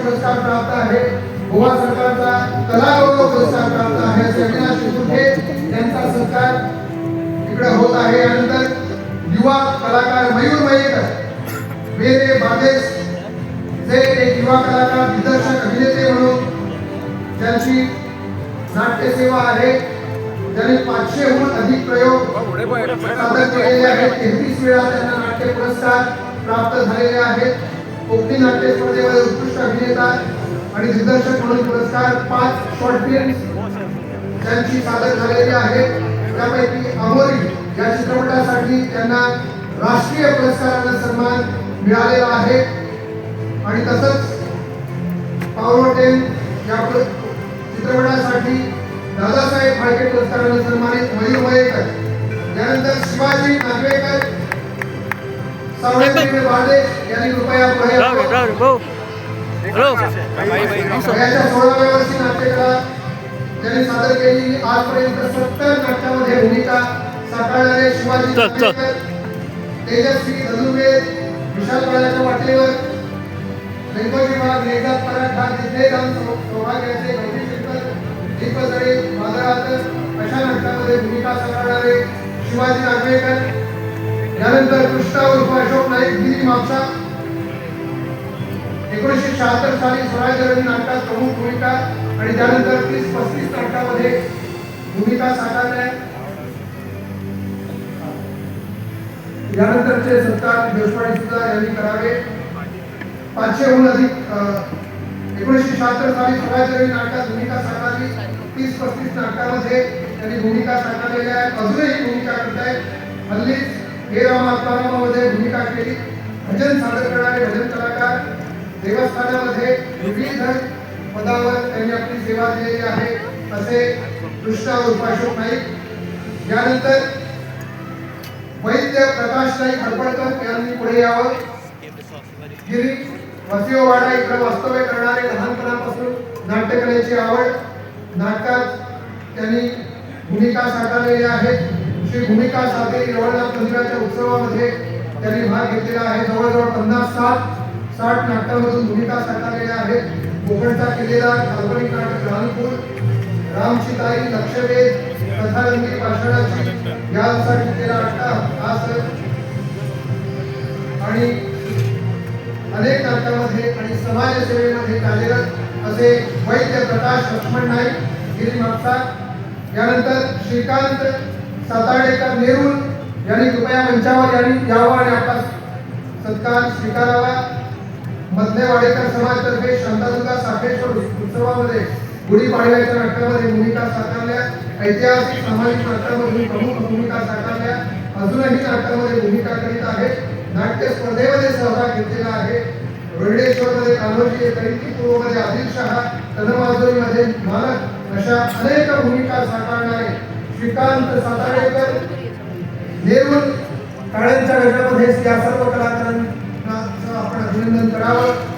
पुरस्कार प्राप्त आहे, गोवा सरकारचा कला गौरव पुरस्कार प्राप्त आहे असे अविनाश शिसुखे यांचा सत्कार इकडे होत आहे। यानंतर युवा कलाकार मयूर मयेकर वेरे बादेश जे एक युवा कलाकार दिग्दर्शक अभिनेते म्हणून ज्यांची नाट्यसेवा आहे, ज्यांनी 500हून अधिक प्रयोग सादर केलेले आहेत, 33 वेळा त्यांना नाट्य पुरस्कार प्राप्त झालेले आहेत। कोकणी नाट्य स्पर्धेमध्ये उत्कृष्ट अभिनेता आणि दिग्दर्शक म्हणून पुरस्कार 5 शॉर्ट फिल्म्स ज्यांची सादर झालेली आहेत, त्यापैकी अमोरी या चित्रपटासाठी त्यांना राष्ट्रीय पुरस्काराने सन्मान मिळालेला आहे। आणि तसंच पावरोटेन या चित्रपटासाठी दादासाहेब फाळके पुरस्काराने सन्मानित मयूर मयेकर, यानंतर शिवाजी नागवेकर, सावळेंद्र बादेश यांनी कृपया पुढे वयाच्या 16व्या वर्षी नाट्यकला त्यांनी सादर केली। आजपर्यंत 70 नाटकामध्ये भूमिका साकारणारे शिवाजी नागवेकर, तेजस्वी धनुर्वेद, विशाल काळाच्या वाटेवर, बेंगोजी बाग, नेजात पराठा, जिथे जाऊन सौभाग्याचे, गौरी शिल्पर, दीपजळे, वादळात अशा नाटकामध्ये भूमिका साकारणारे शिवाजी नागवेकर, यानंतर कृष्णा उर्फ अशोक नाईक, गिरी मापसा, 1976 साली स्वराज्य नाटकात प्रमुख भूमिका आणि त्यानंतर 30-35 नाटकामध्ये भूमिका साकारल्या। यानंतरचे सत्कार देशपांडे सुद्धा यांनी करावे। 500हून अधिक 1976 साली स्वराज्य नाटकात भूमिका साकारली, 30-35 नाटकामध्ये त्यांनी भूमिका साकारलेल्या आहेत, अजूनही भूमिका करत आहेत। हल्लीच हे रामामध्ये भूमिका केली। भजन सादर करणारे भजन कलाकार, देवस्थानामध्ये विविध पदावर त्यांनी आपली सेवा दिलेली आहे असे कृष्णा उर्फ अशोक नाईक। यानंतर वैद्य प्रकाश नाईक हरपळकर यांनी पुढे यावं। गिरी वसिओवाडा इकडे वास्तव्य करणारे, लहानपणापासून नाट्यकलेची आवड, नाटकात त्यांनी भूमिका साकारलेल्या आहेत। श्री भूमिका सातेरी रवळनाथ मंदिराच्या उत्सवामध्ये त्यांनी भाग घेतलेला आहे। जवळजवळ 50-60 नाटकांमधून भूमिका साकारलेल्या आहेत। कोकणचा केलेला काल्पनिक नाटक रानपूर, रामचिताई, लक्षवेध, कथारंगी पाषाणाची यासाठी केलेला अट्टाहास आणि अनेक नाटकांमध्ये आणि समाजसेवेमध्ये कार्यरत असे वैद्य प्रकाश लक्ष्मण नाईक, गिरी मापसा। यानंतर श्रीकांत साताडेकर नेरूळ यांनी कृपया मंचावर यावं आणि आपला सत्कार स्वीकारावा। मधले वाडेकर समाजतर्फे शांतादुर्गा साखेश्वर उत्सवामध्ये गुढीपाडव्याच्या नाटकामध्ये भूमिका साकारल्या, ऐतिहासिक सामाजिक नाटकामध्ये प्रमुख भूमिका साकारल्या, अजूनही नाटकामध्ये भूमिका करीत आहेत। नाट्य स्पर्धेमध्ये सहभाग घेतलेला आहे। रोहिडेश्वरमध्ये कान्होजी, करितीपूर्वमध्ये आदिलशहा, तनमाजुरीमध्ये मालक अशा अनेक भूमिका साकारणारे श्रीकांत साताडेकर नेरूळ काळ्यांच्या गटामध्ये या सर्व कलाकारांना आपण अभिनंदन करावं।